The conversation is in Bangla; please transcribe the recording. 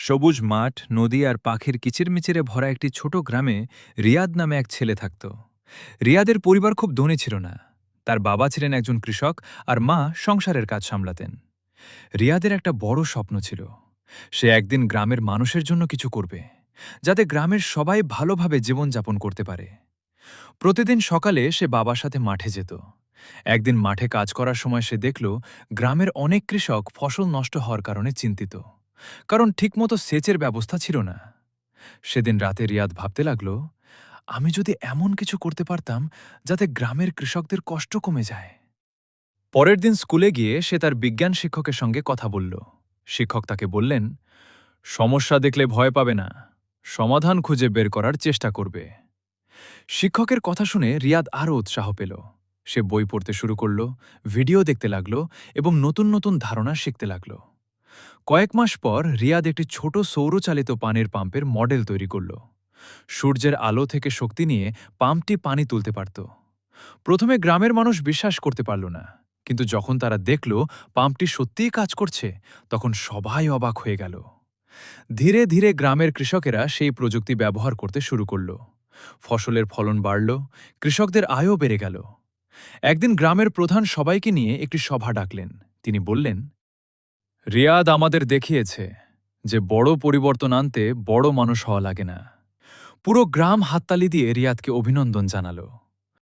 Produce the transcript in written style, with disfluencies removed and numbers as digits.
সবুজ মাঠ, নদী আর পাখির কিচিরমিচিরে ভরা একটি ছোট গ্রামে রিয়াদ নামে এক ছেলে থাকত। রিয়াদের পরিবার খুব ধনী ছিল না। তার বাবা ছিলেন একজন কৃষক আর মা সংসারের কাজ সামলাতেন। রিয়াদের একটা বড় স্বপ্ন ছিল। সে একদিন গ্রামের মানুষের জন্য কিছু করবে, যাতে গ্রামের সবাই ভালোভাবে জীবনযাপন করতে পারে। প্রতিদিন সকালে সে বাবার সাথে মাঠে যেত। একদিন মাঠে কাজ করার সময় সে দেখল গ্রামের অনেক কৃষক ফসল নষ্ট হওয়ার কারণে চিন্তিত, কারণ ঠিকমতো সেচের ব্যবস্থা ছিল না। সেদিন রাতে রিয়াদ ভাবতে লাগল, আমি যদি এমন কিছু করতে পারতাম যাতে গ্রামের কৃষকদের কষ্ট কমে যায়। পরের দিন স্কুলে গিয়ে সে তার বিজ্ঞান শিক্ষকের সঙ্গে কথা বলল। শিক্ষক তাকে বললেন, সমস্যা দেখলে ভয় পাবে না, সমাধান খুঁজে বের করার চেষ্টা করবে। শিক্ষকের কথা শুনে রিয়াদ আরও উৎসাহ পেল। সে বই পড়তে শুরু করল, ভিডিও দেখতে লাগল এবং নতুন নতুন ধারণা শিখতে লাগল। কয়েক মাস পর রিয়াদ একটি ছোট সৌরচালিত পানির পাম্পের মডেল তৈরি করল। সূর্যের আলো থেকে শক্তি নিয়ে পাম্পটি পানি তুলতে পারত। প্রথমে গ্রামের মানুষ বিশ্বাস করতে পারল না, কিন্তু যখন তারা দেখল পাম্পটি সত্যিই কাজ করছে, তখন সবাই অবাক হয়ে গেল। ধীরে ধীরে গ্রামের কৃষকেরা সেই প্রযুক্তি ব্যবহার করতে শুরু করল। ফসলের ফলন বাড়ল, কৃষকদের আয়ও বেড়ে গেল। একদিন গ্রামের প্রধান সবাইকে নিয়ে একটি সভা ডাকলেন। তিনি বললেন, রিয়াদ আমাদের দেখিয়েছে যে বড় পরিবর্তন আনতে বড় মানুষ হওয়া লাগে না। পুরো গ্রাম হাততালি দিয়ে রিয়াদকে অভিনন্দন জানালো।